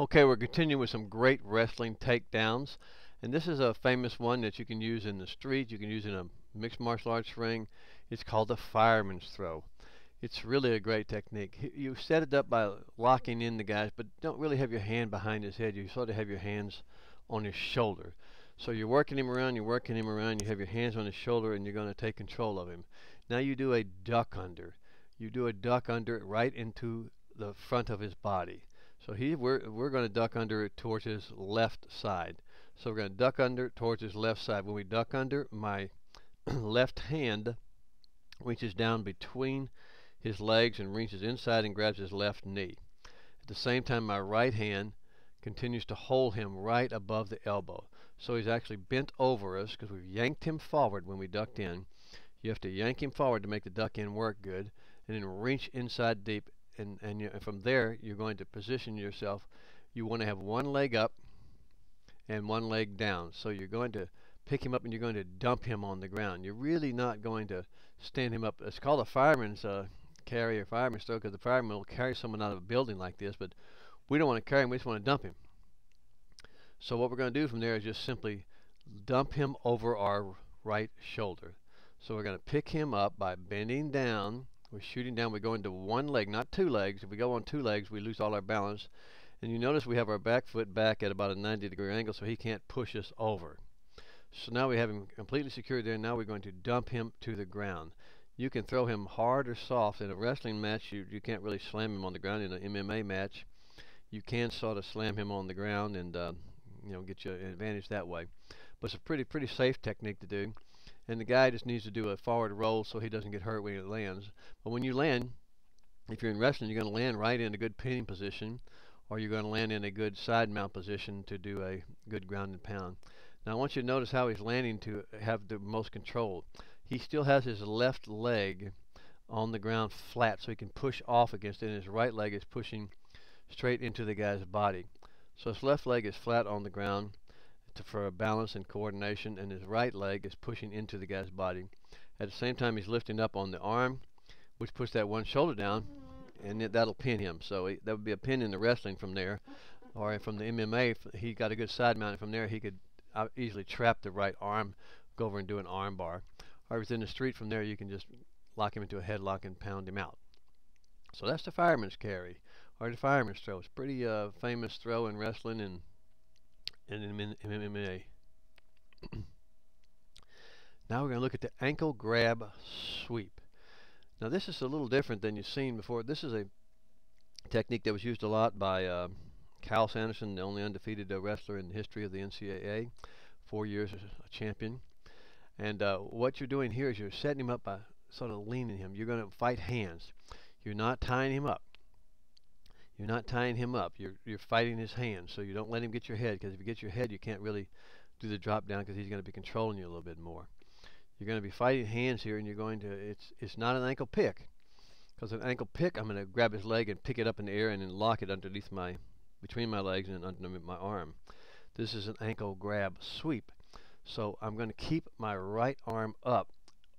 Okay, we're continuing with some great wrestling takedowns. And this is a famous one that you can use in the street. You can use in a mixed martial arts ring. It's called the fireman's throw. It's really a great technique. You set it up by locking in the guys, but don't really have your hand behind his head. You sort of have your hands on his shoulder. So you're working him around, you're working him around, you have your hands on his shoulder, and you're going to take control of him. Now you do a duck under. You do a duck under right into the front of his body. So we're going to duck under it towards his left side. So we're going to duck under towards his left side. When we duck under, my left hand reaches down between his legs and reaches inside and grabs his left knee. At the same time, my right hand continues to hold him right above the elbow. So he's actually bent over us because we've yanked him forward when we ducked in. You have to yank him forward to make the duck in work good, and then reach inside deep. And from there, you're going to position yourself. You want to have one leg up and one leg down. So you're going to pick him up and you're going to dump him on the ground. You're really not going to stand him up. It's called a fireman's carry or fireman's throw because the fireman will carry someone out of a building like this, but we don't want to carry him, we just want to dump him. So what we're going to do from there is just simply dump him over our right shoulder. So we're going to pick him up by bending down. We're shooting down. We go into one leg, not two legs. If we go on two legs, we lose all our balance. And you notice we have our back foot back at about a 90-degree angle, so he can't push us over. So now we have him completely secured there. Now we're going to dump him to the ground. You can throw him hard or soft. In a wrestling match, you can't really slam him on the ground. In an MMA match, you can sort of slam him on the ground and get you an advantage that way. But it's a pretty safe technique to do. And the guy just needs to do a forward roll so he doesn't get hurt when he lands. But when you land, if you're in wrestling, you're going to land right in a good pinning position, or you're going to land in a good side mount position to do a good ground and pound. Now I want you to notice how he's landing to have the most control. He still has his left leg on the ground flat so he can push off against it, and his right leg is pushing straight into the guy's body. So his left leg is flat on the ground for balance and coordination, and his right leg is pushing into the guy's body. At the same time, he's lifting up on the arm, which puts that one shoulder down, and that'll pin him. So that would be a pin in the wrestling from there, or from the MMA. If he got a good side mount from there, he could easily trap the right arm, go over and do an arm bar. Or if it's in the street from there, you can just lock him into a headlock and pound him out. So that's the fireman's carry, or the fireman's throw. It's a pretty famous throw in wrestling and in MMA. Now we're going to look at the ankle grab sweep. Now this is a little different than you've seen before. This is a technique that was used a lot by Cal Sanderson, the only undefeated wrestler in the history of the NCAA, 4 years as a champion. And what you're doing here is you're setting him up by sort of leaning him. You're going to fight hands. You're not tying him up. You're not tying him up. You're fighting his hands. So you don't let him get your head, because if you get your head, you can't really do the drop down because he's going to be controlling you a little bit more. You're going to be fighting hands here, and you're going to. It's not an ankle pick, because an ankle pick, I'm going to grab his leg and pick it up in the air and then lock it underneath between my legs and underneath my arm. This is an ankle grab sweep. So I'm going to keep my right arm up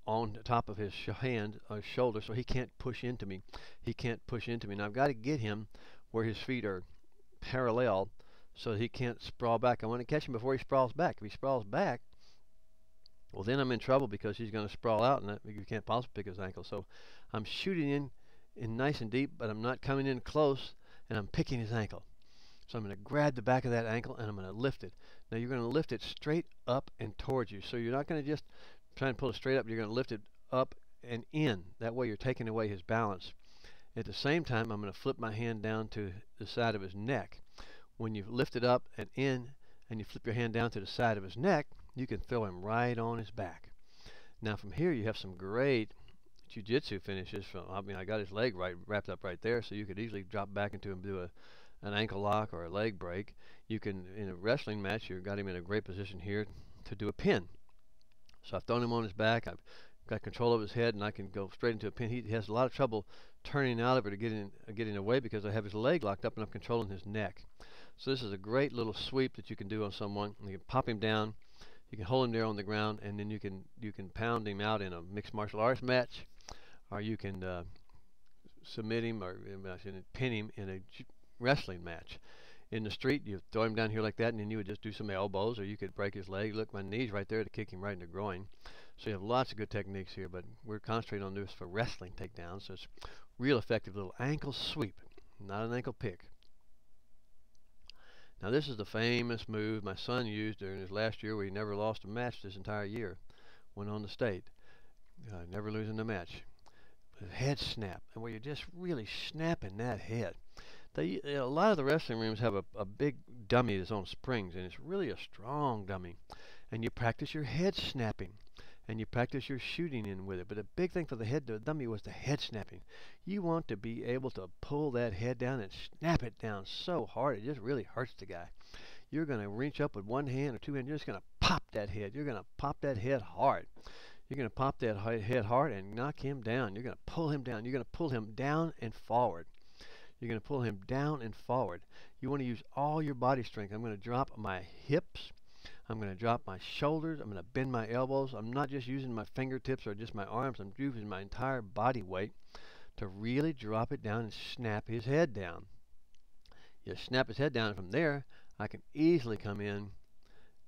on top of his shoulder, so he can't push into me. He can't push into me. Now I've got to get him where his feet are parallel so that he can't sprawl back. I want to catch him before he sprawls back. If he sprawls back, well, then I'm in trouble, because he's going to sprawl out and you can't possibly pick his ankle. So I'm shooting in nice and deep, but I'm not coming in close, and I'm picking his ankle. So I'm going to grab the back of that ankle and I'm going to lift it. Now you're going to lift it straight up and towards you. So you're not going to just try and pull it straight up. You're going to lift it up and in. That way you're taking away his balance. At the same time, I'm going to flip my hand down to the side of his neck. When you lift it up and in, and you flip your hand down to the side of his neck, you can throw him right on his back. Now from here you have some great jiu-jitsu finishes. I got his leg wrapped up right there, so you could easily drop back into him and do an ankle lock or a leg break. You can, in a wrestling match, you've got him in a great position here to do a pin. So I've thrown him on his back, I've got control of his head, and I can go straight into a pin. He has a lot of trouble turning out of it or getting away, because I have his leg locked up and I'm controlling his neck. So this is a great little sweep that you can do on someone. You can pop him down, you can hold him there on the ground, and then you can pound him out in a mixed martial arts match, or you can submit him or pin him in a wrestling match. In the street, you throw him down here like that, and then you would just do some elbows, or you could break his leg. Look, my knee's right there to kick him right in the groin. So you have lots of good techniques here, but we're concentrating on this for wrestling takedowns. So it's real effective little ankle sweep, not an ankle pick. Now this is the famous move my son used during his last year where he never lost a match this entire year. Went on the state, never losing a match. The head snap, and where you're just really snapping that head. A lot of the wrestling rooms have a big dummy that's on springs, and it's really a strong dummy. And you practice your head snapping, and you practice your shooting in with it. But the big thing for the dummy was the head snapping. You want to be able to pull that head down and snap it down so hard it just really hurts the guy. You're going to reach up with one hand or two hands. You're just going to pop that head. You're going to pop that head hard. You're going to pop that head hard and knock him down. You're going to pull him down. You're going to pull him down and forward. You're going to pull him down and forward. You want to use all your body strength. I'm going to drop my hips. I'm going to drop my shoulders. I'm going to bend my elbows. I'm not just using my fingertips or just my arms. I'm using my entire body weight to really drop it down and snap his head down. You snap his head down, and from there, I can easily come in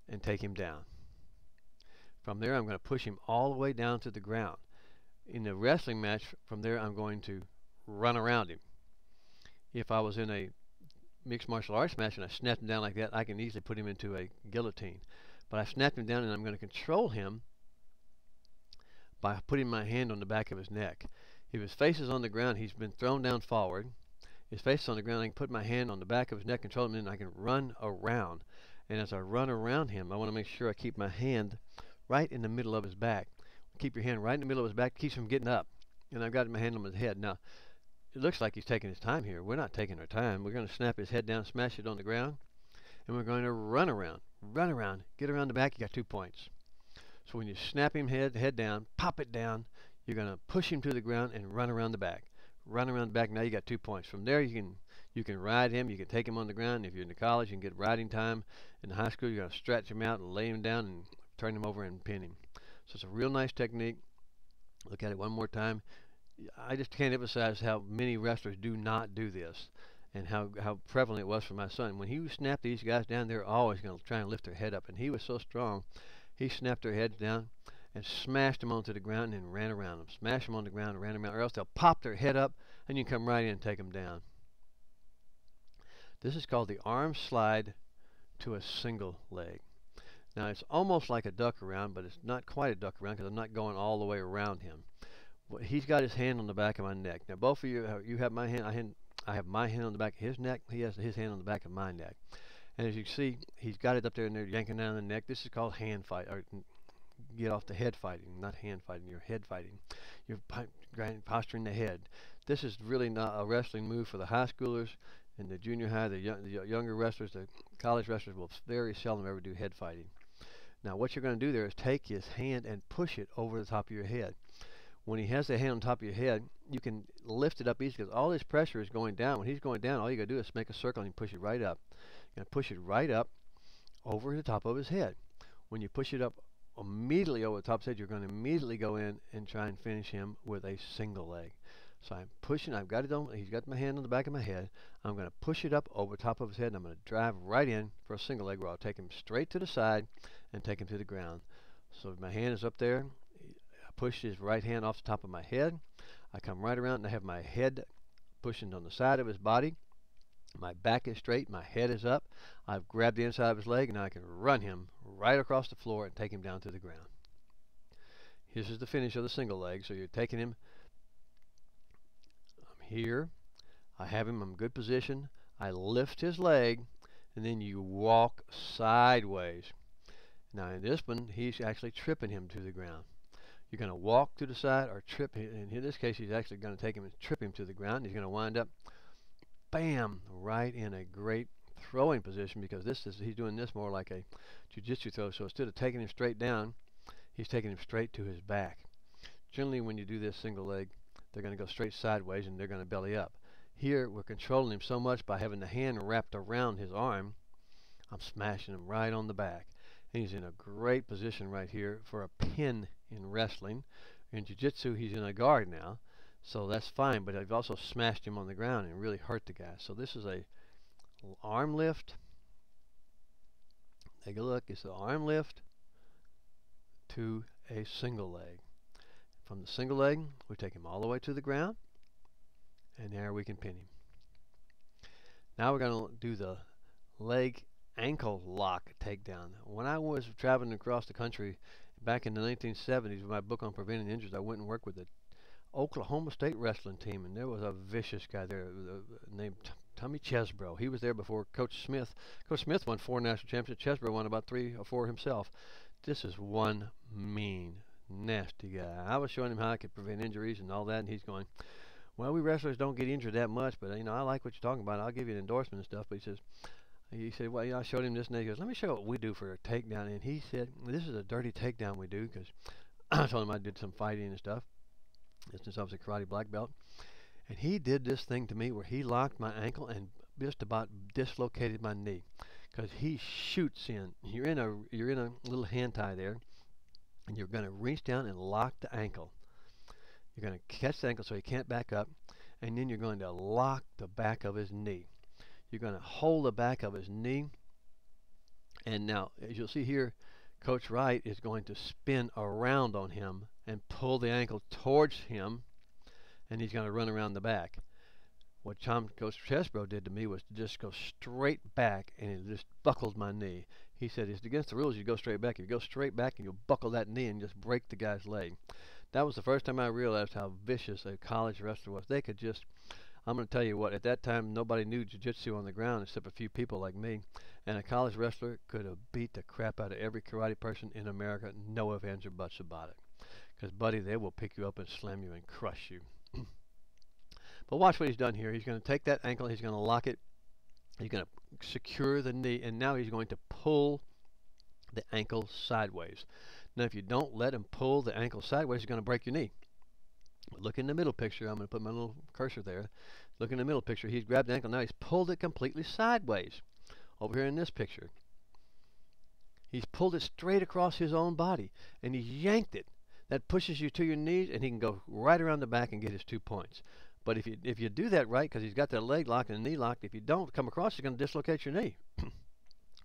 and take him down. From there, I'm going to push him all the way down to the ground. In the wrestling match, from there, I'm going to run around him. If I was in a mixed martial arts match and I snapped him down like that, I can easily put him into a guillotine. But I snapped him down, and I'm going to control him by putting my hand on the back of his neck. If his face is on the ground, he's been thrown down forward. His face is on the ground, I can put my hand on the back of his neck, control him, and then I can run around. And as I run around him, I want to make sure I keep my hand right in the middle of his back. Keep your hand right in the middle of his back, keeps him from getting up. And I've got my hand on his head. Now, it looks like he's taking his time here. We're not taking our time. We're going to snap his head down, smash it on the ground, and we're going to run around, get around the back. You got 2 points. So when you snap him head down, pop it down, you're going to push him to the ground and run around the back. Run around the back. Now you got 2 points. From there, you can ride him. You can take him on the ground. If you're in the college, you can get riding time. In the high school, you're going to stretch him out and lay him down and turn him over and pin him. So it's a real nice technique. Look at it one more time. I just can't emphasize how many wrestlers do not do this, and how prevalent it was for my son. When he snapped these guys down, they're always going to try and lift their head up, and he was so strong, he snapped their heads down and smashed them onto the ground and ran around them. Smashed them on the ground and ran around, or else they'll pop their head up, and you can come right in and take them down. This is called the arm slide to a single leg. Now, it's almost like a duck around, but it's not quite a duck around because I'm not going all the way around him. He's got his hand on the back of my neck. Now, both of you have my hand. I have my hand on the back of his neck. He has his hand on the back of my neck. And as you can see, he's got it up there and they're yanking down the neck. This is called hand fight, or get off the head fighting, not hand fighting. You're head fighting. You're posturing the head. This is really not a wrestling move for the high schoolers and the junior high. The younger wrestlers, the college wrestlers, will very seldom ever do head fighting. Now, what you're going to do there is take his hand and push it over the top of your head. When he has the hand on top of your head, you can lift it up easy because all this pressure is going down. When he's going down, all you got to do is make a circle and push it right up. You're going to push it right up over the top of his head. When you push it up immediately over the top of his head, you're going to immediately go in and try and finish him with a single leg. So I'm pushing. I've got it on. He's got my hand on the back of my head. I'm going to push it up over the top of his head, and I'm going to drive right in for a single leg where I'll take him straight to the side and take him to the ground. So my hand is up there. Push his right hand off the top of my head. I come right around and I have my head pushing on the side of his body. My back is straight, my head is up. I've grabbed the inside of his leg, and I can run him right across the floor and take him down to the ground. This is the finish of the single leg. So you're taking him. I'm here. I have him in good position. I lift his leg, and then you walk sideways. Now in this one, he's actually tripping him to the ground. You're going to walk to the side or trip him. In this case, he's actually going to take him and trip him to the ground. He's going to wind up, bam, right in a great throwing position, because he's doing this more like a jiu-jitsu throw. So instead of taking him straight down, he's taking him straight to his back. Generally, when you do this single leg, they're going to go straight sideways and they're going to belly up. Here, we're controlling him so much by having the hand wrapped around his arm. I'm smashing him right on the back. And he's in a great position right here for a pin in wrestling. In jiu-jitsu, he's in a guard now, so that's fine, but I've also smashed him on the ground and really hurt the guy. So this is a arm lift. Take a look. It's the arm lift to a single leg. From the single leg, we take him all the way to the ground, and there we can pin him. Now we're going to do the leg ankle lock takedown. When I was traveling across the country back in the 1970s with my book on preventing injuries, I went and worked with the Oklahoma State wrestling team, and there was a vicious guy there named Tommy Chesbro. He was there before Coach Smith. Coach Smith won 4 national championships. Chesbro won about 3 or 4 himself. This is one mean, nasty guy. I was showing him how I could prevent injuries and all that, and he's going, well, we wrestlers don't get injured that much, but I like what you're talking about. I'll give you an endorsement and stuff. But he said, well, I showed him this, and he goes, let me show you what we do for a takedown. And he said, this is a dirty takedown we do, because I told him I did some fighting and stuff, since I was a karate black belt. And he did this thing to me where he locked my ankle and just about dislocated my knee, because he shoots in. You're in a little hand tie there, and you're going to reach down and lock the ankle. You're going to catch the ankle so he can't back up, and then you're going to lock the back of his knee. You're going to hold the back of his knee, and now, as you'll see here, Coach Wright is going to spin around on him and pull the ankle towards him, and he's going to run around the back. What Coach Chesbro did to me was to just go straight back, and it just buckled my knee. He said, it's against the rules you go straight back. If you go straight back, and you'll buckle that knee and just break the guy's leg. That was the first time I realized how vicious a college wrestler was. They could just, I'm going to tell you what, at that time nobody knew jiu-jitsu on the ground except a few people like me. And a college wrestler could have beat the crap out of every karate person in America, no ifs, ands, or buts about it. Because, buddy, they will pick you up and slam you and crush you. But watch what he's done here. He's going to take that ankle, he's going to lock it, he's going to secure the knee, and now he's going to pull the ankle sideways. Now, if you don't let him pull the ankle sideways, he's going to break your knee. But look in the middle picture. I'm going to put my little cursor there. Look in the middle picture. He's grabbed the ankle. Now he's pulled it completely sideways. Over here in this picture, he's pulled it straight across his own body, and he's yanked it. That pushes you to your knees, and he can go right around the back and get his 2 points. But if you do that right, because he's got that leg locked and the knee locked, if you don't come across, he's going to dislocate your knee.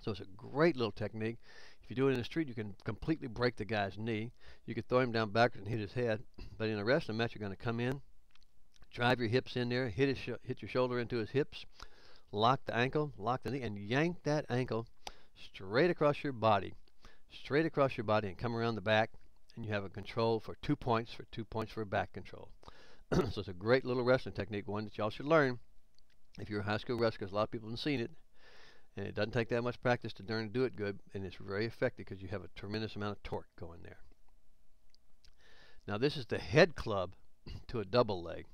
So it's a great little technique. If you do it in the street, you can completely break the guy's knee. You could throw him down backwards and hit his head. But in a wrestling match, you're going to come in, drive your hips in there, hit your shoulder into his hips, lock the ankle, lock the knee, and yank that ankle straight across your body, and come around the back, and you have a control for 2 points, for back control. So it's a great little wrestling technique, one that y'all should learn if you're a high school wrestler, because a lot of people haven't seen it. And it doesn't take that much practice to learn to do it good, and it's very effective because you have a tremendous amount of torque going there. Now this is the head club to a double leg.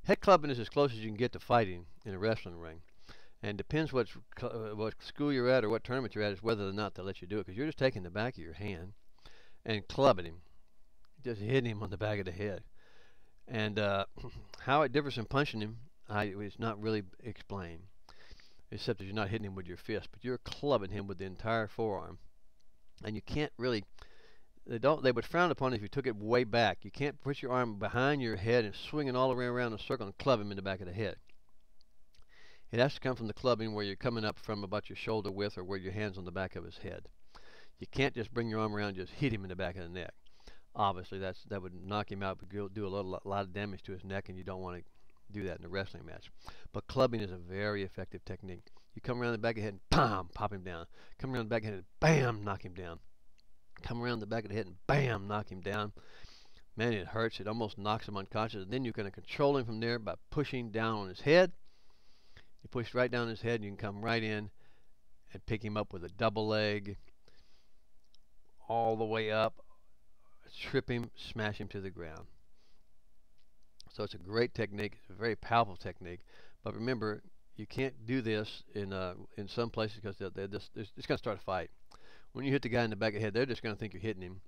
Head clubbing is as close as you can get to fighting in a wrestling ring. And depends what school you're at or what tournament you're at is whether or not they'll let you do it, because you're just taking the back of your hand and clubbing him, just hitting him on the back of the head. And how it differs from punching him, it's not really explained, except that you're not hitting him with your fist, but you're clubbing him with the entire forearm. And you can't really, they would frown upon it if you took it way back. You can't put your arm behind your head and swing it all around in a circle and club him in the back of the head. It has to come from the clubbing where you're coming up from about your shoulder width or where your hand's on the back of his head. You can't just bring your arm around and just hit him in the back of the neck. Obviously, that would knock him out, but do a lot of damage to his neck, and you don't want to do that in a wrestling match. But clubbing is a very effective technique. You come around the back of the head and bam, pop him down. Come around the back of the head and bam, knock him down. Come around the back of the head and bam, knock him down. Man, it hurts. It almost knocks him unconscious. And then you're going to control him from there by pushing down on his head. You push right down his head, and you can come right in and pick him up with a double leg all the way up, trip him, smash him to the ground. So it's a great technique. It's a very powerful technique. But remember, you can't do this in some places because it's going to start a fight. When you hit the guy in the back of the head, they're just going to think you're hitting him.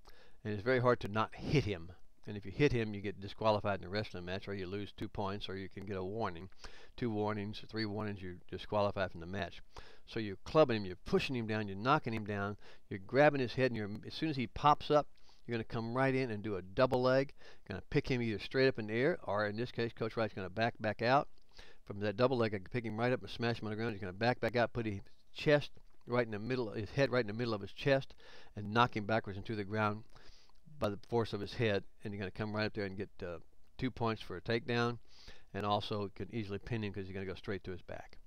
And it's very hard to not hit him. And if you hit him, you get disqualified in a wrestling match, or you lose 2 points, or you can get a warning. 2 warnings, 3 warnings, you're disqualified from the match. So you're clubbing him, you're pushing him down, you're knocking him down, you're grabbing his head, and as soon as he pops up, you're going to come right in and do a double leg. You're going to pick him either straight up in the air, or in this case, Coach Wright's going to back out from that double leg, I can pick him right up and smash him on the ground. He's going to back out, put his chest right in the middle, his head right in the middle of his chest, and knock him backwards into the ground by the force of his head. And you're going to come right up there and get 2 points for a takedown, and also can easily pin him because you're going to go straight to his back.